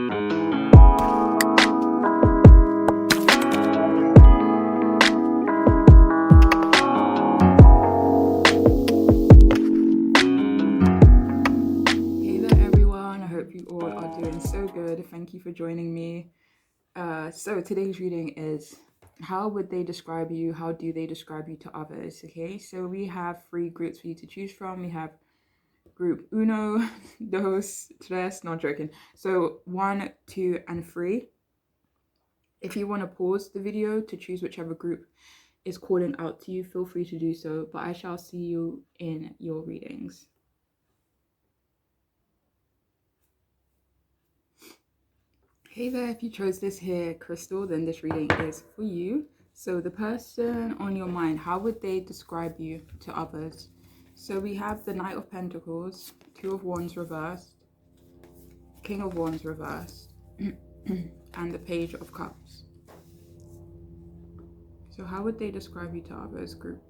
Thank you for joining me. So today's reading is how would they describe you? How do they describe you to others? Okay, so we have 3 groups for you to choose from. We have group uno, dos, tres, not joking. So 1, 2, and 3. If you want to pause the video to choose whichever group is calling out to you, feel free to do so, but I shall see you in your readings. Hey there, if you chose this here crystal, then this reading is for you. So the person on your mind, how would they describe you to others? So we have the Knight of Pentacles, 2 of Wands reversed, King of Wands reversed, and the Page of Cups. So how would they describe you to others, group?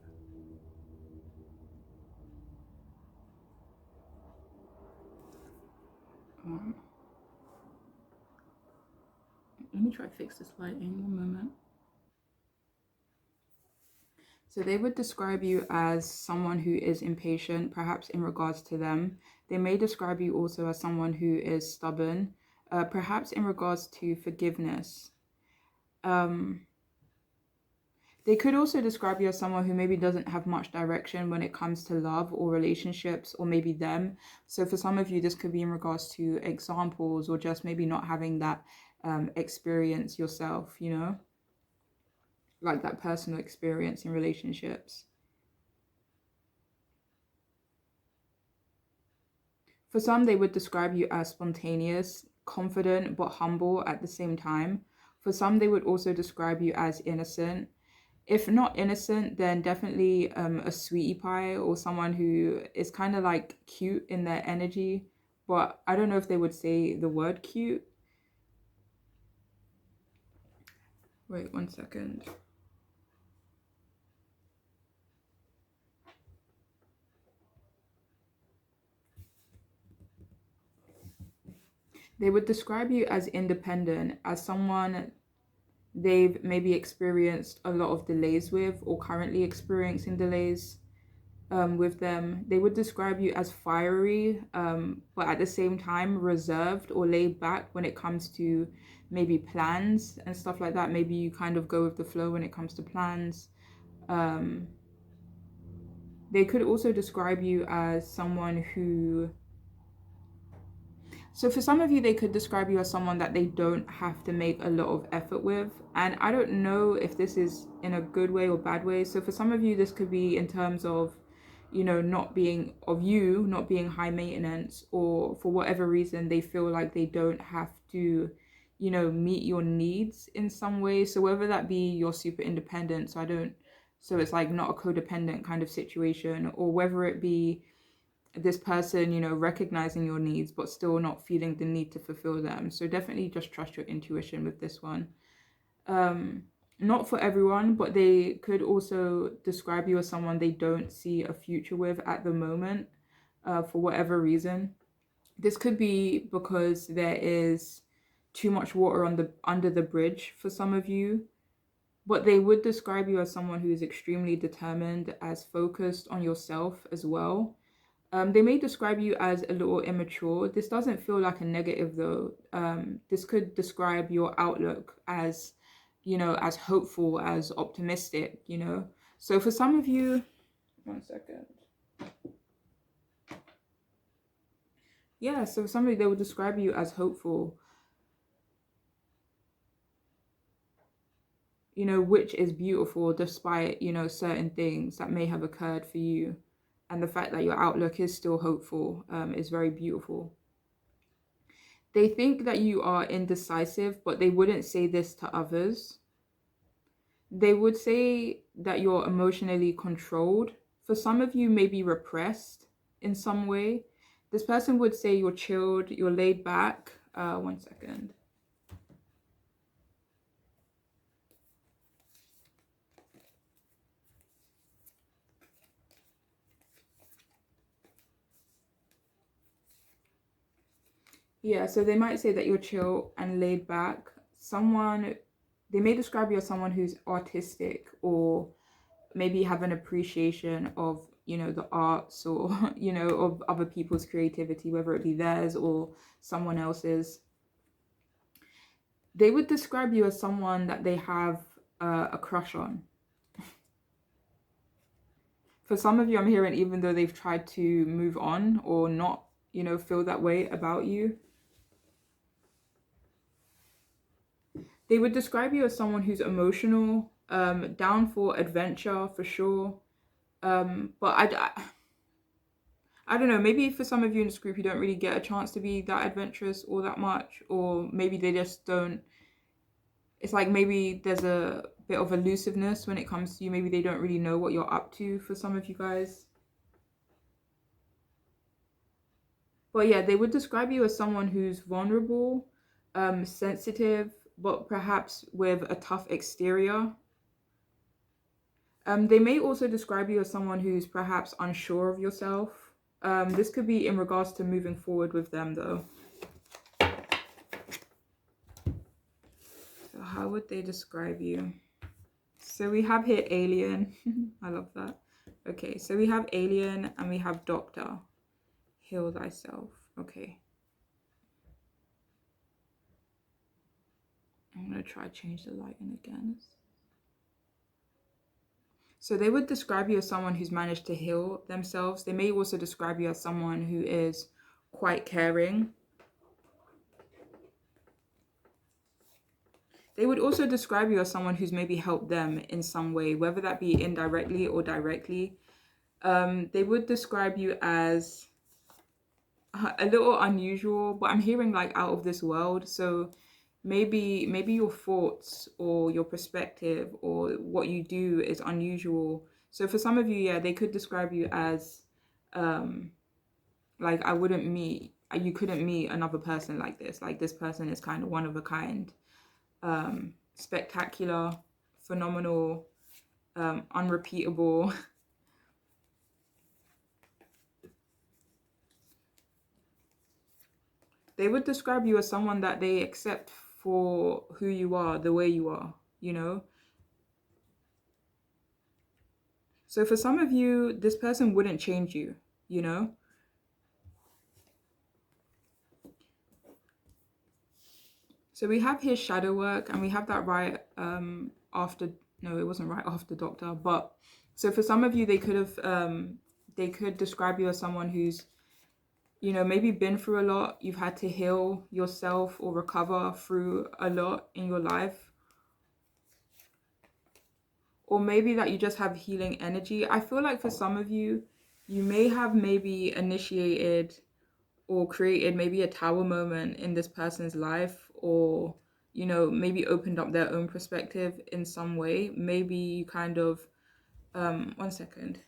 Let me try to fix this lighting, one moment. So they would describe you as someone who is impatient, perhaps in regards to them. They may describe you also as someone who is stubborn, perhaps in regards to forgiveness. They could also describe you as someone who maybe doesn't have much direction when it comes to love or relationships, or maybe them. So for some of you, this could be in regards to examples or just maybe not having that experience yourself, you know, like that personal experience in relationships. For some, they would describe you as spontaneous, confident, but humble at the same time. For some, they would also describe you as innocent. If not innocent, then definitely a sweetie pie, or someone who is kind of like cute in their energy. But I don't know if they would say the word cute. Wait, one second. They would describe you as independent, as someone they've maybe experienced a lot of delays with, or currently experiencing delays with them. They would describe you as fiery, but at the same time reserved or laid back when it comes to maybe plans and stuff like that. Maybe you kind of go with the flow when it comes to plans. They could also describe you as someone who... So for some of you, they could describe you as someone that they don't have to make a lot of effort with. And I don't know if this is in a good way or bad way. So for some of you, this could be in terms of, you know, not being high maintenance, or for whatever reason, they feel like they don't have to, you know, meet your needs in some way. So whether that be you're super independent, so it's like not a codependent kind of situation, or whether it be this person, you know, recognizing your needs but still not feeling the need to fulfill them. So definitely just trust your intuition with this one. Not for everyone, but they could also describe you as someone they don't see a future with at the moment, for whatever reason. This could be because there is too much water under the bridge for some of you, but they would describe you as someone who is extremely determined, as focused on yourself as well. They may describe you as a little immature. This doesn't feel like a negative though. This could describe your outlook as, you know, as hopeful, as optimistic, you know. So for some of you, one second. Yeah, so somebody, they will describe you as hopeful, you know, which is beautiful despite, you know, certain things that may have occurred for you. And the fact that your outlook is still hopeful is very beautiful. They think that you are indecisive, but they wouldn't say this to others. They would say that you're emotionally controlled. For some of you, maybe repressed in some way. This person would say you're chilled, you're laid back. One second. Yeah, so they might say that you're chill and laid back. They may describe you as someone who's artistic, or maybe have an appreciation of, the arts, or, of other people's creativity, whether it be theirs or someone else's. They would describe you as someone that they have a crush on. For some of you, I'm hearing, even though they've tried to move on or not, feel that way about you, they would describe you as someone who's emotional, down for adventure for sure. But I don't know, maybe for some of you in this group, you don't really get a chance to be that adventurous all that much, or maybe they just don't. It's like maybe there's a bit of elusiveness when it comes to you. Maybe they don't really know what you're up to for some of you guys. But yeah, they would describe you as someone who's vulnerable, sensitive, but perhaps with a tough exterior. They may also describe you as someone who's perhaps unsure of yourself. This could be in regards to moving forward with them, though. So how would they describe you? So we have here alien. I love that. Okay, so we have alien and we have doctor. Heal thyself. Okay. I'm going to try change the lighting again. So they would describe you as someone who's managed to heal themselves. They may also describe you as someone who is quite caring. They would also describe you as someone who's maybe helped them in some way, whether that be indirectly or directly. They would describe you as a little unusual, but I'm hearing like out of this world. So maybe your thoughts or your perspective or what you do is unusual. So for some of you, yeah, they could describe you as like you couldn't meet another person like this. Like this person is kind of one of a kind, spectacular, phenomenal, unrepeatable. They would describe you as someone that they accept for who you are, the way you are, So for some of you, this person wouldn't change you, you know? So we have his shadow work, and we have that right after, no, it wasn't right after doctor, but so for some of you, they could describe you as someone who's, maybe been through a lot. You've had to heal yourself or recover through a lot in your life. Or maybe that you just have healing energy. I feel like for some of you, you may have maybe initiated or created maybe a tower moment in this person's life, or maybe opened up their own perspective in some way. Maybe you kind of 1 second.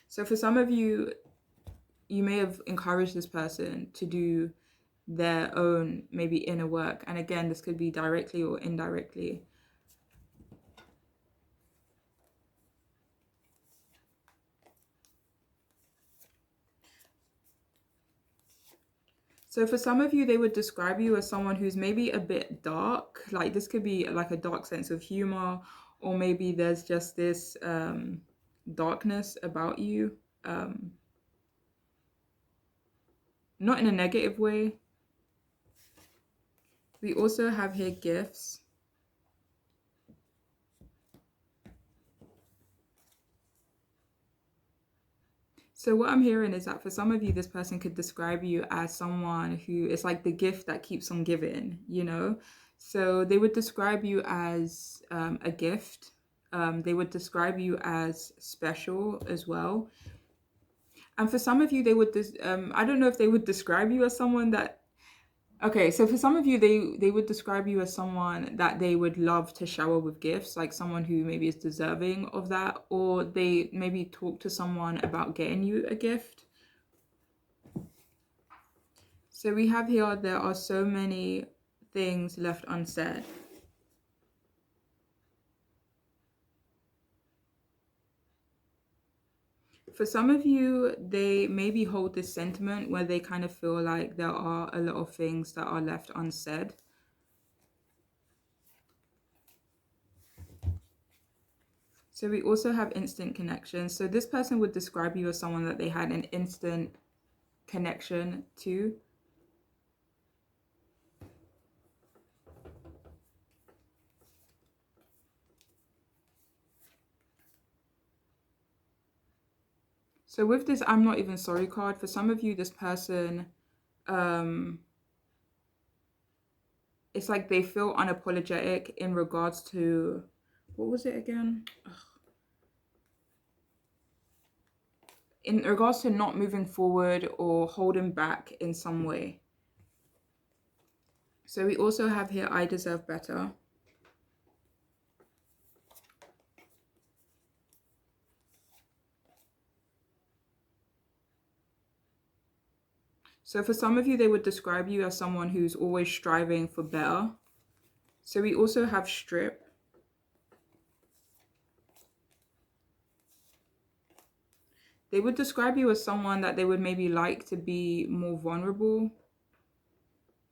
So for some of you, you may have encouraged this person to do their own maybe inner work, and again, this could be directly or indirectly. So for some of you, they would describe you as someone who's maybe a bit dark. Like this could be like a dark sense of humor, or maybe there's just this darkness about you. Not in a negative way. We also have here gifts. So what I'm hearing is that for some of you, this person could describe you as someone who is like the gift that keeps on giving, So they would describe you as a gift. They would describe you as special as well. And for some of you, they would, I don't know if they would describe you as someone that, okay, so for some of you, they would describe you as someone that they would love to shower with gifts, like someone who maybe is deserving of that, or they maybe talk to someone about getting you a gift. So we have here, there are so many things left unsaid. For some of you, they maybe hold this sentiment where they kind of feel like there are a lot of things that are left unsaid. So we also have instant connection. So this person would describe you as someone that they had an instant connection to. So with this I'm not even sorry card, for some of you, this person, it's like they feel unapologetic in regards to, what was it again? In regards to not moving forward or holding back in some way. So we also have here, I deserve better. So for some of you, they would describe you as someone who's always striving for better. So we also have strip. They would describe you as someone that they would maybe like to be more vulnerable.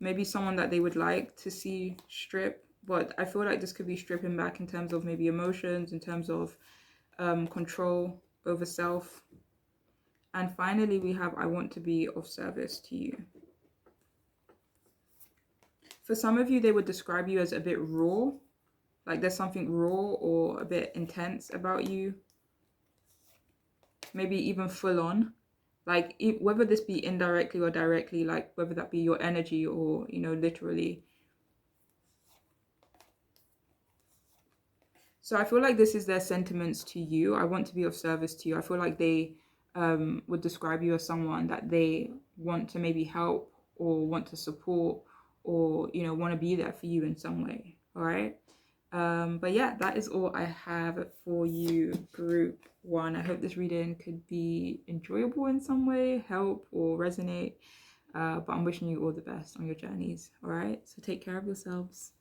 Maybe someone that they would like to see strip. But I feel like this could be stripping back in terms of maybe emotions, in terms of control over self. And finally, we have, I want to be of service to you. For some of you, they would describe you as a bit raw. Like there's something raw or a bit intense about you. Maybe even full on. Like whether this be indirectly or directly, like whether that be your energy or, you know, literally. So I feel like this is their sentiments to you. I want to be of service to you. I feel like they would describe you as someone that they want to maybe help or want to support or, you know, want to be there for you in some way. All right. But yeah, that is all I have for you, group one. I hope this reading could be enjoyable in some way, help or resonate. But I'm wishing you all the best on your journeys. All right. So take care of yourselves.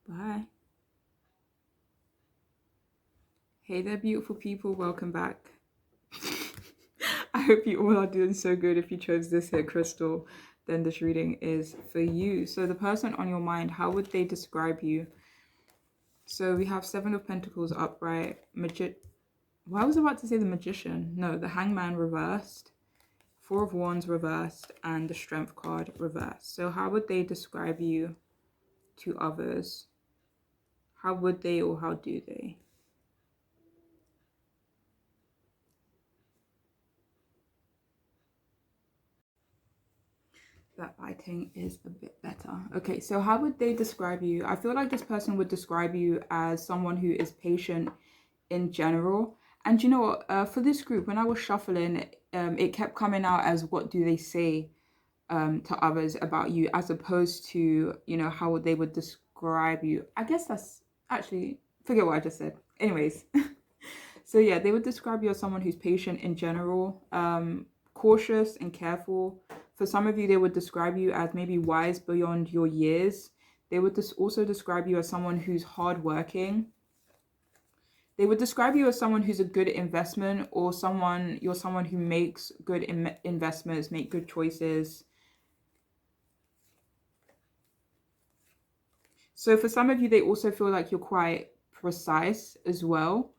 Bye. Hey there, beautiful people. Welcome back. I hope you all are doing so good. If you chose this here crystal, then this reading is for you. So the person on your mind, how would they describe you? So we have Seven of Pentacles upright, Why was I about to say the Magician? No, the Hangman reversed, Four of Wands reversed, and the Strength card reversed. So how would they describe you to others? How would they or how do they? That lighting is a bit better. Okay, so how would they describe you? I feel like this person would describe you as someone who is patient in general. And you know what, for this group, when I was shuffling, it kept coming out as what do they say to others about you, as opposed to, you know, how they would describe you. I guess that's actually, forget what I just said. Anyways, so yeah, they would describe you as someone who's patient in general, cautious and careful. For some of you, they would describe you as maybe wise beyond your years. They would also describe you as someone who's hardworking. They would describe you as someone who's a good investment, or you're someone who makes good investments, make good choices. So for some of you, they also feel like you're quite precise as well.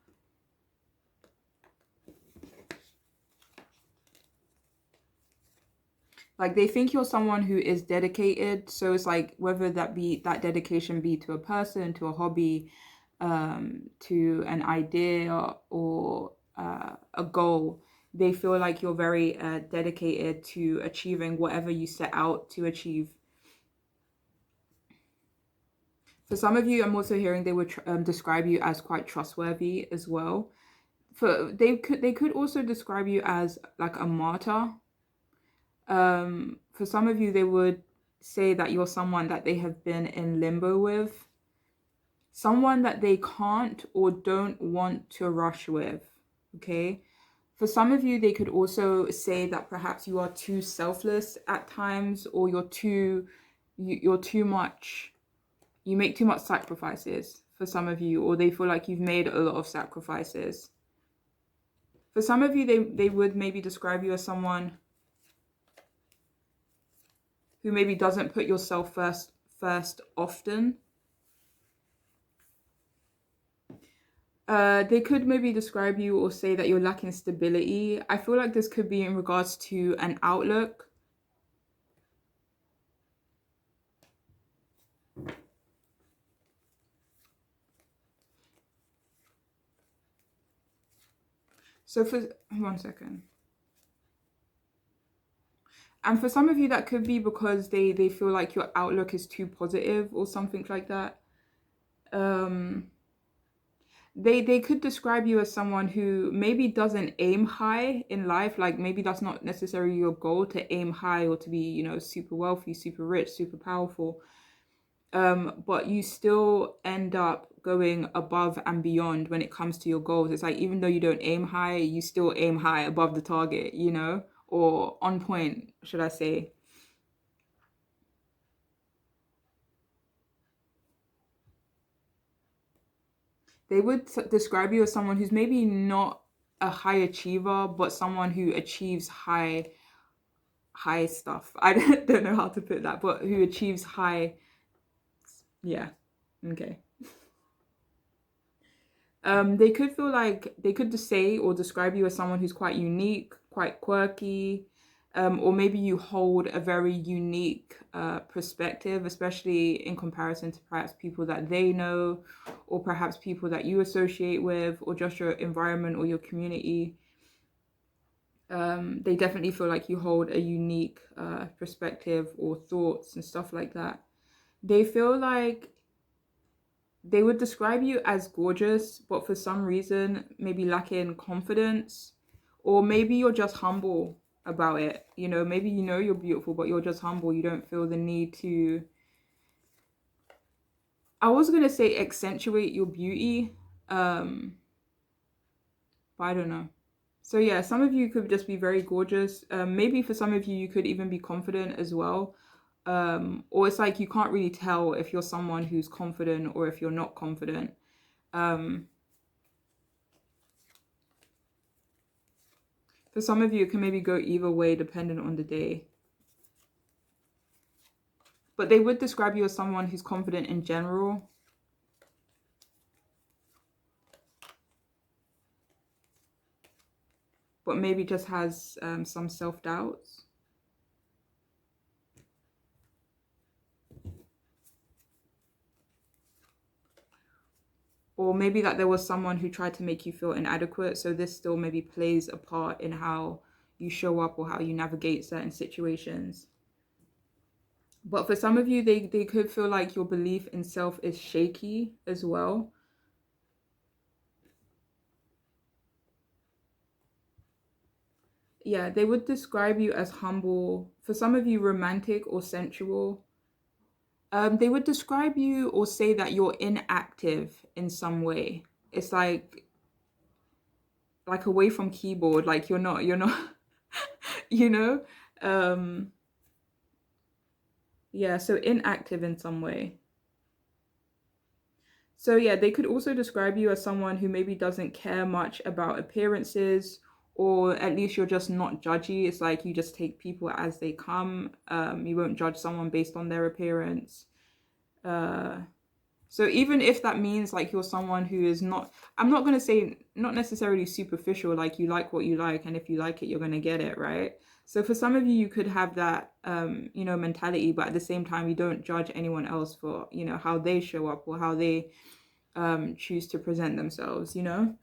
Like they think you're someone who is dedicated. So it's like whether that dedication be to a person, to a hobby, to an idea or a goal. They feel like you're very dedicated to achieving whatever you set out to achieve. For some of you, I'm also hearing they would describe you as quite trustworthy as well. They could also describe you as like a martyr. For some of you, they would say that you're someone that they have been in limbo with, someone that they can't or don't want to rush with. Okay. For some of you, they could also say that perhaps you are too selfless at times, or you're too much. You make too much sacrifices for some of you, or they feel like you've made a lot of sacrifices. For some of you, they would maybe describe you as someone who maybe doesn't put yourself first often. They could maybe describe you or say that you're lacking stability. I feel like this could be in regards to an outlook. So for 1 second. And for some of you, that could be because they feel like your outlook is too positive or something like that. They could describe you as someone who maybe doesn't aim high in life. Like maybe that's not necessarily your goal, to aim high or to be, you know, super wealthy, super rich, super powerful. But you still end up going above and beyond when it comes to your goals. It's like even though you don't aim high, you still aim high above the target, you know, or on point, should I say. They would describe you as someone who's maybe not a high achiever, but someone who achieves high stuff. I don't know how to put that, but who achieves high. Yeah. Okay. They could feel like they could just say or describe you as someone who's quite unique, quite quirky, or maybe you hold a very unique perspective, especially in comparison to perhaps people that they know, or perhaps people that you associate with, or just your environment or your community. They definitely feel like you hold a unique perspective or thoughts and stuff like that. They feel like they would describe you as gorgeous, but for some reason, maybe lacking confidence, or maybe you're just humble about it. You know, maybe you know you're beautiful, but you're just humble. You don't feel the need to, I was going to say accentuate your beauty, but I don't know. So yeah, some of you could just be very gorgeous. Maybe for some of you, you could even be confident as well. Or it's like you can't really tell if you're someone who's confident or if you're not confident. For some of you, it can maybe go either way depending on the day. But they would describe you as someone who's confident in general. But maybe just has some self-doubts. Or maybe that there was someone who tried to make you feel inadequate. So this still maybe plays a part in how you show up or how you navigate certain situations. But for some of you, they could feel like your belief in self is shaky as well. Yeah, they would describe you as humble. For some of you, romantic or sensual. They would describe you or say that you're inactive in some way. It's like away from keyboard, like you're not, you know? Um, yeah, so inactive in some way. So yeah, they could also describe you as someone who maybe doesn't care much about appearances, or at least you're just not judgy. It's like you just take people as they come. You won't judge someone based on their appearance. So even if that means like you're someone who is not, I'm not going to say not necessarily superficial, like you like what you like, and if you like it, you're going to get it, right? So for some of you, you could have that, you know, mentality, but at the same time, you don't judge anyone else for, you know, how they show up or how they choose to present themselves, you know?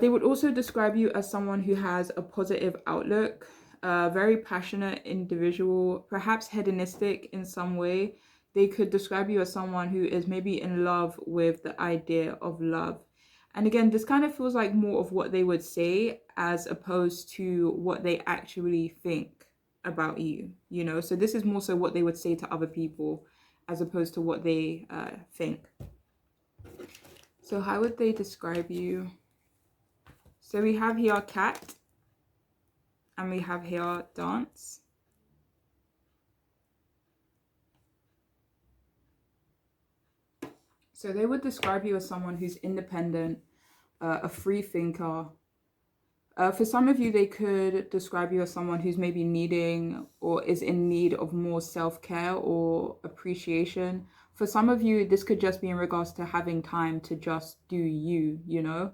They would also describe you as someone who has a positive outlook, a very passionate individual, perhaps hedonistic in some way. They could describe you as someone who is maybe in love with the idea of love. And again, this kind of feels like more of what they would say as opposed to what they actually think about you, you know? So this is more so what they would say to other people as opposed to what they think. So how would they describe you? So we have here cat, and we have here dance. So they would describe you as someone who's independent, a free thinker, For some of you, they could describe you as someone who's maybe needing or is in need of more self-care or appreciation. For some of you, this could just be in regards to having time to just do you, you know?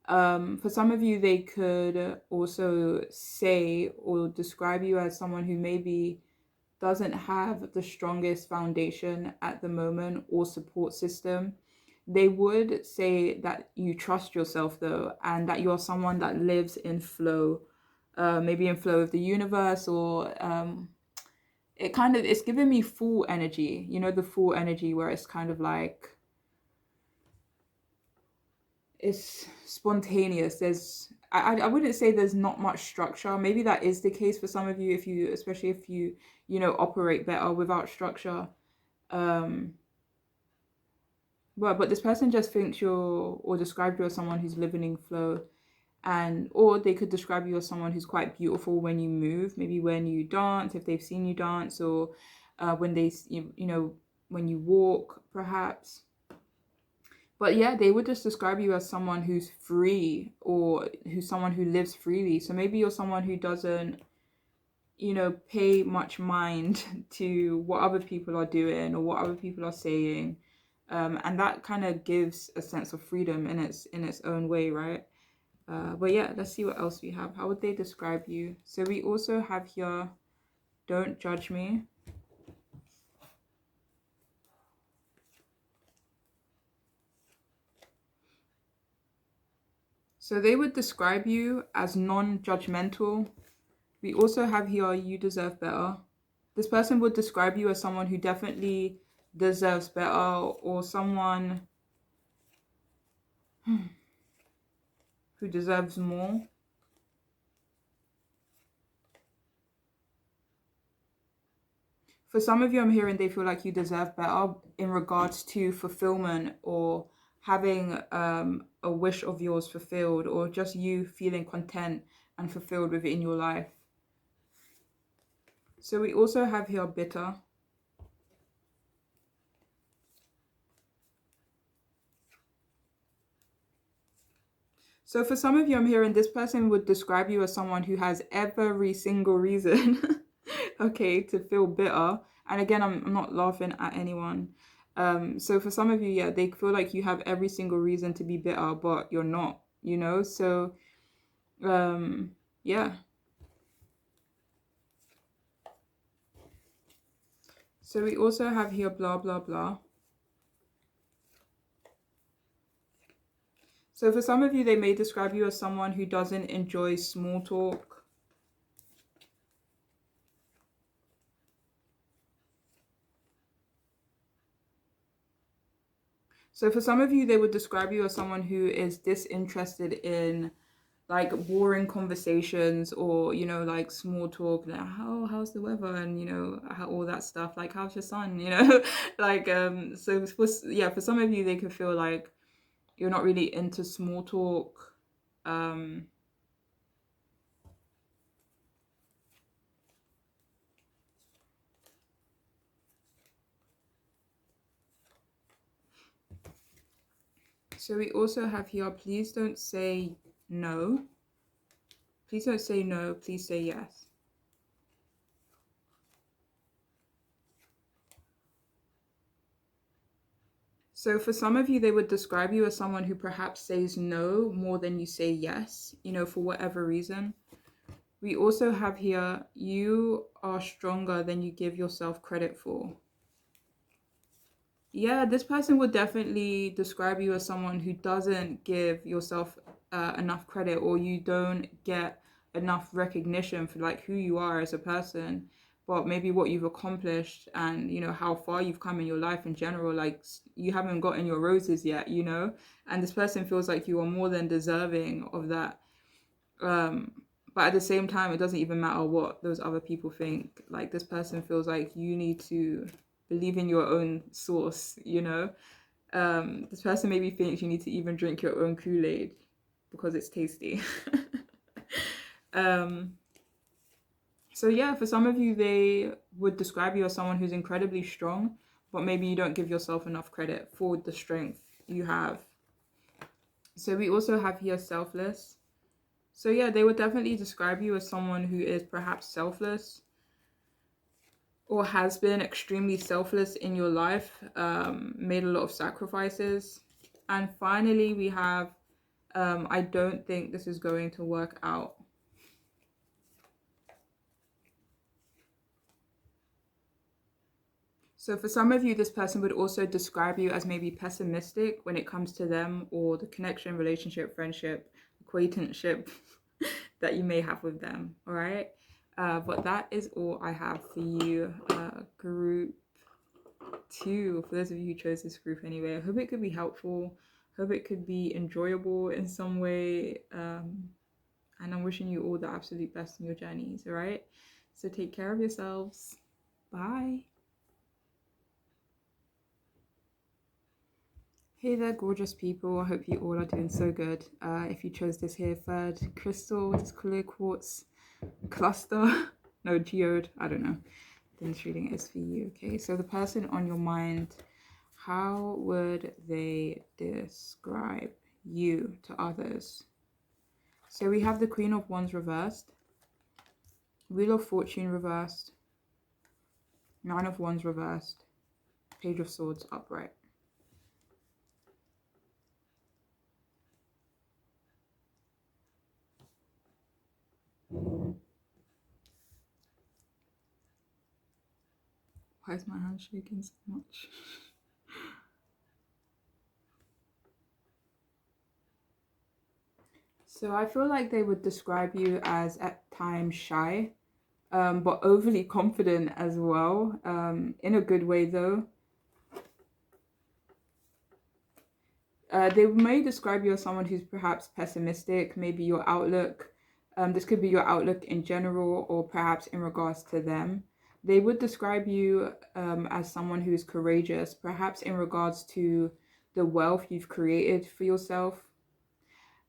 For some of you, they could also say or describe you as someone who maybe doesn't have the strongest foundation at the moment or support system. They would say that you trust yourself though, and that you're someone that lives in flow, maybe in flow of the universe, or it's giving me full energy, you know, the full energy where it's kind of like it's spontaneous. I wouldn't say there's not much structure. Maybe that is the case for some of you, if you, especially if you, you know, operate better without structure. Um, but this person just thinks you're, or described you as someone who's living in flow, and or they could describe you as someone who's quite beautiful when you move, maybe when you dance, if they've seen you dance, or when you know, when you walk, perhaps. But yeah, they would just describe you as someone who's free, or who's someone who lives freely. So maybe you're someone who doesn't, you know, pay much mind to what other people are doing or what other people are saying. And that kind of gives a sense of freedom in its own way, right? But yeah, let's see what else we have. How would they describe you? So we also have here, don't judge me. So they would describe you as non-judgmental. We also have here, you deserve better. This person would describe you as someone who definitely deserves better, or someone who deserves more. For some of you, I'm hearing they feel like you deserve better in regards to fulfillment, or having a wish of yours fulfilled, or just you feeling content and fulfilled within your life. So we also have here bitter. So for some of you, I'm hearing this person would describe you as someone who has every single reason, okay, to feel bitter. And again, I'm not laughing at anyone. So for some of you, yeah, they feel like you have every single reason to be bitter, but you're not, you know? So, yeah. So we also have here blah, blah, blah. So for some of you, they may describe you as someone who doesn't enjoy small talk. So for some of you, they would describe you as someone who is disinterested in like boring conversations, or you know, like small talk, like how's the weather, and you know, all that stuff, like how's your son, you know. Like so yeah, for some of you, they could feel like you're not really into small talk. So we also have here, please don't say no. Please don't say no, please say yes. So for some of you, they would describe you as someone who perhaps says no more than you say yes, you know, for whatever reason. We also have here, you are stronger than you give yourself credit for. Yeah, this person would definitely describe you as someone who doesn't give yourself enough credit, or you don't get enough recognition for like who you are as a person, but maybe what you've accomplished, and you know how far you've come in your life in general. Like you haven't gotten your roses yet, you know, and this person feels like you are more than deserving of that. But at the same time, it doesn't even matter what those other people think. Like this person feels like you need to believe in your own source, you know. This person maybe thinks you need to even drink your own Kool-Aid because it's tasty. um, so yeah, for some of you, they would describe you as someone who's incredibly strong, but maybe you don't give yourself enough credit for the strength you have. So we also have here selfless. So yeah, they would definitely describe you as someone who is perhaps selfless or has been extremely selfless in your life, made a lot of sacrifices. And finally, we have, I don't think this is going to work out. So for some of you, this person would also describe you as maybe pessimistic when it comes to them or the connection, relationship, friendship, acquaintanceship that you may have with them. All right. But that is all I have for you, group 2. For those of you who chose this group anyway, I hope it could be helpful. Hope it could be enjoyable in some way. And I'm wishing you all the absolute best in your journeys. All right. So take care of yourselves. Bye. Hey there, gorgeous people. I hope you all are doing so good. If you chose this here third crystal, this clear quartz cluster, no, geode, I don't know, then this reading is for you. Okay, so the person on your mind, how would they describe you to others? So we have the Queen of Wands reversed, Wheel of Fortune reversed, Nine of Wands reversed, Page of Swords upright. Why is my hand shaking so much? So I feel like they would describe you as at times shy, but overly confident as well, in a good way though. They may describe you as someone who's perhaps pessimistic, maybe your outlook. This could be your outlook in general or perhaps in regards to them. They would describe you as someone who is courageous, perhaps in regards to the wealth you've created for yourself.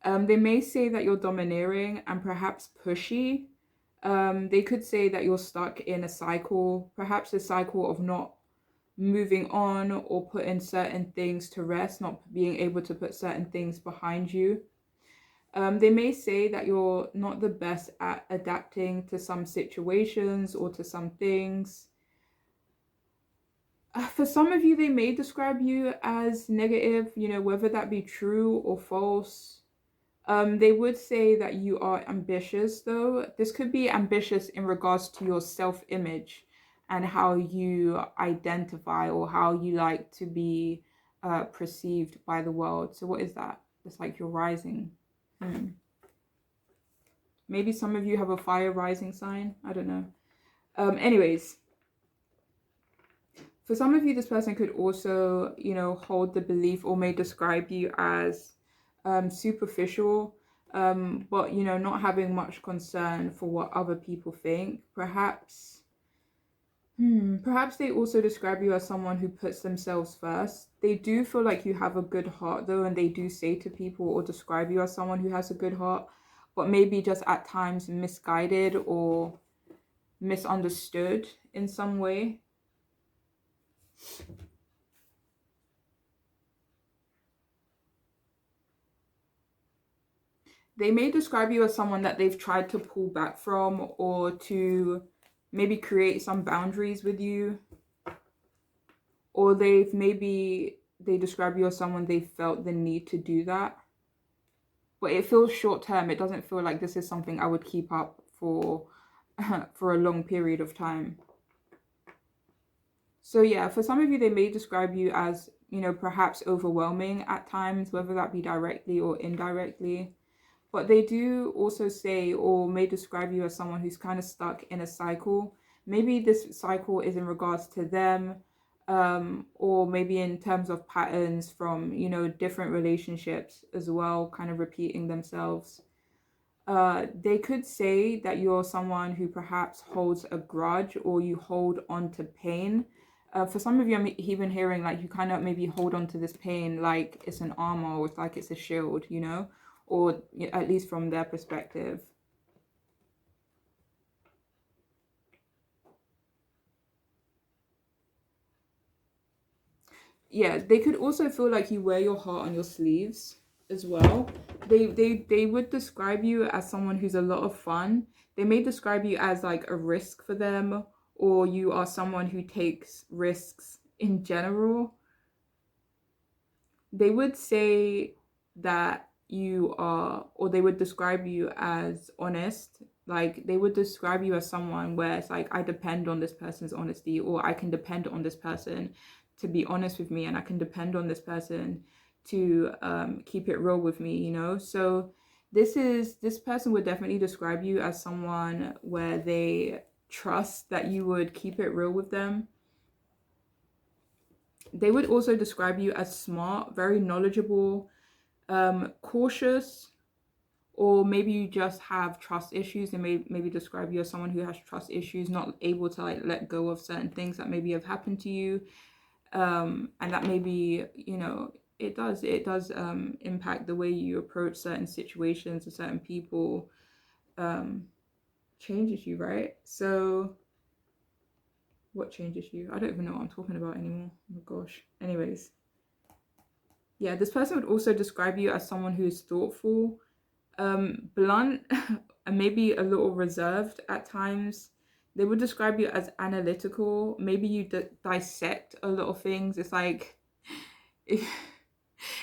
They may say that you're domineering and perhaps pushy. They could say that you're stuck in a cycle, perhaps a cycle of not moving on or putting certain things to rest, not being able to put certain things behind you. They may say that you're not the best at adapting to some situations or to some things. For some of you, they may describe you as negative, whether that be true or false. They would say that you are ambitious, though. This could be ambitious in regards to your self-image and how you identify or how you like to be perceived by the world. So what is that? It's like you're rising. Maybe some of you have a fire rising sign. I don't know. Anyways, for some of you, this person could also, hold the belief or may describe you as superficial, but, not having much concern for what other people think. Perhaps they also describe you as someone who puts themselves first. They do feel like you have a good heart, though, and they do say to people or describe you as someone who has a good heart, but maybe just at times misguided or misunderstood in some way. They may describe you as someone that they've tried to pull back from or to maybe create some boundaries with you. Or they describe you as someone they felt the need to do that. But it feels short term. It doesn't feel like this is something I would keep up for for a long period of time. So yeah, for some of you, they may describe you as, perhaps overwhelming at times, whether that be directly or indirectly. But they do also say or may describe you as someone who's kind of stuck in a cycle. Maybe this cycle is in regards to them, or maybe in terms of patterns from, different relationships as well, kind of repeating themselves. They could say that you're someone who perhaps holds a grudge or you hold on to pain. For some of you, I'm even hearing like you kind of maybe hold on to this pain like it's an armor or it's like it's a shield, or at least from their perspective. Yeah, they could also feel like you wear your heart on your sleeves. as well. They would describe you as someone who's a lot of fun. They may describe you as like a risk for them, or you are someone who takes risks in general. They would say that you are, or they would describe you as honest. Like they would describe you as someone where it's like, I depend on this person's honesty, or I can depend on this person to be honest with me, and I can depend on this person to keep it real with me, you know? So this person would definitely describe you as someone where they trust that you would keep it real with them. They would also describe you as smart, very knowledgeable, cautious, or maybe you just have trust issues. They may maybe describe you as someone who has trust issues, not able to like let go of certain things that maybe have happened to you, and that maybe, you know, it does impact the way you approach certain situations or certain people, um, changes you, right? So what changes you? I don't even know what I'm talking about anymore. Oh my gosh. Anyways, yeah, this person would also describe you as someone who is thoughtful, blunt, and maybe a little reserved at times. They would describe you as analytical. Maybe you dissect a lot of things. It's like, if,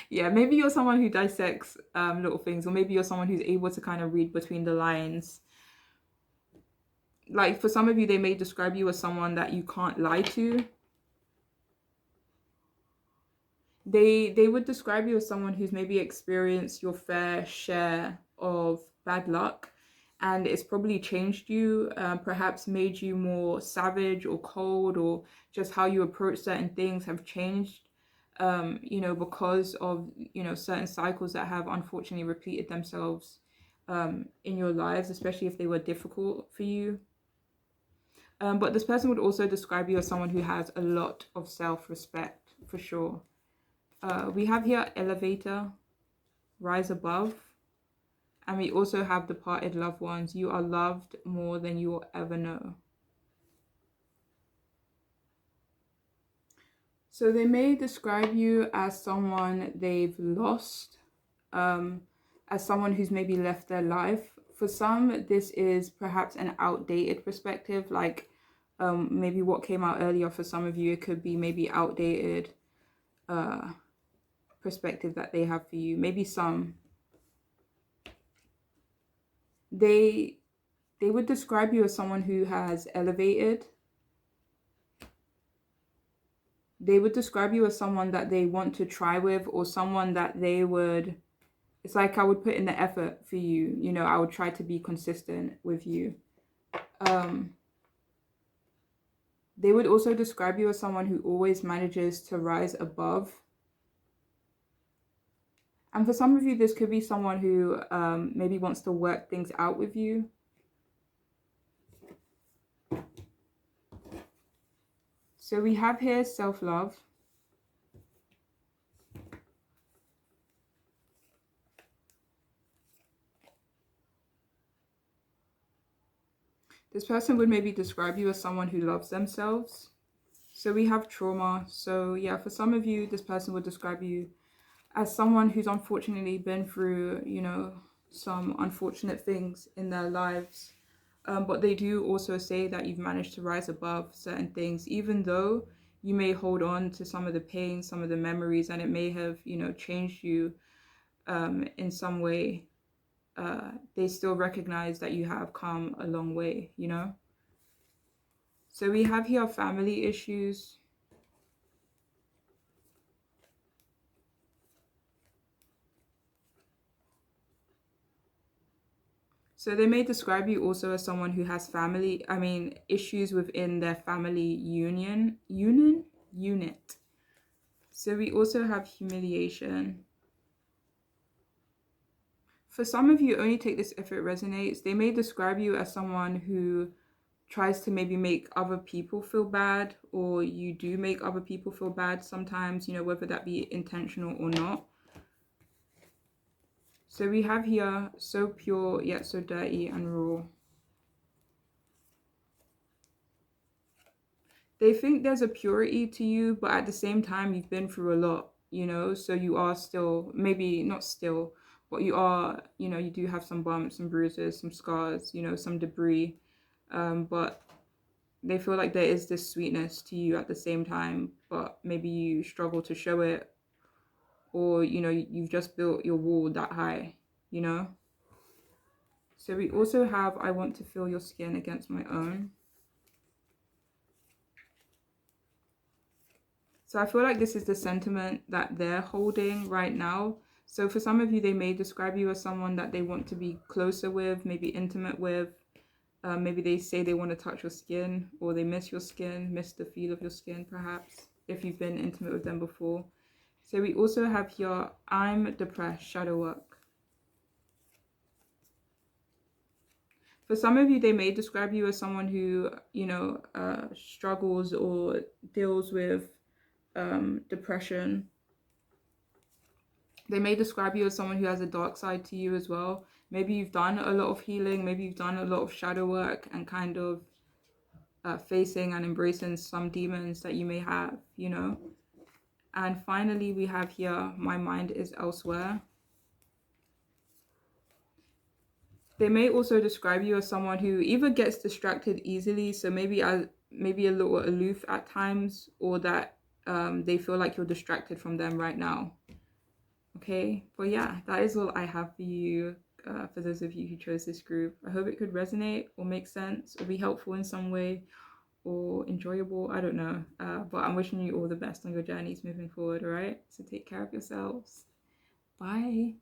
yeah, maybe you're someone who dissects little things, or maybe you're someone who's able to kind of read between the lines. Like for some of you, they may describe you as someone that you can't lie to. They would describe you as someone who's maybe experienced your fair share of bad luck, and it's probably changed you, perhaps made you more savage or cold, or just how you approach certain things have changed, you know, because of, you know, certain cycles that have unfortunately repeated themselves in your lives, especially if they were difficult for you. But this person would also describe you as someone who has a lot of self-respect, for sure. We have here elevator, rise above, and we also have departed loved ones. You are loved more than you will ever know. So they may describe you as someone they've lost, um, as someone who's maybe left their life. For some, this is perhaps an outdated perspective, like maybe what came out earlier for some of you, it could be maybe outdated perspective that they have for you. Maybe some. They would describe you as someone who has elevated. They would describe you as someone that they want to try with, or someone that they would, it's like I would put in the effort for you, you know, I would try to be consistent with you. They would also describe you as someone who always manages to rise above. And for some of you, this could be someone who maybe wants to work things out with you. So we have here self-love. This person would maybe describe you as someone who loves themselves. So we have trauma. So yeah, for some of you, this person would describe you as someone who's unfortunately been through, you know, some unfortunate things in their lives. But they do also say that you've managed to rise above certain things, even though you may hold on to some of the pain, some of the memories, and it may have, you know, changed you in some way. They still recognize that you have come a long way, you know? So we have here family issues. So they may describe you also as someone who has issues within their family unit. So we also have humiliation. For some of you, only take this if it resonates. They may describe you as someone who tries to maybe make other people feel bad, or you do make other people feel bad sometimes, you know, whether that be intentional or not. So we have here, so pure yet so dirty and raw. They think there's a purity to you, but at the same time, you've been through a lot. so you are still, maybe not still, but you are, you do have some bumps, some bruises, some scars, some debris. But they feel like there is this sweetness to you at the same time, but maybe you struggle to show it, or you've just built your wall that high, you know. So we also have, I want to feel your skin against my own. So I feel like this is the sentiment that they're holding right now. So for some of you, they may describe you as someone that they want to be closer with, maybe intimate with. Maybe they say they want to touch your skin, or they miss your skin, miss the feel of your skin, perhaps, if you've been intimate with them before. So we also have here, I'm depressed, shadow work. For some of you, they may describe you as someone who, struggles or deals with depression. They may describe you as someone who has a dark side to you as well. Maybe you've done a lot of healing, maybe you've done a lot of shadow work and kind of facing and embracing some demons that you may have, And finally, we have here, my mind is elsewhere. They may also describe you as someone who either gets distracted easily, so maybe a little aloof at times, or that they feel like you're distracted from them right now. Okay, but yeah, that is all I have for you, for those of you who chose this group. I hope it could resonate or make sense or be helpful in some way or enjoyable. I don't know, but I'm wishing you all the best on your journeys moving forward, all right? So take care of yourselves. Bye.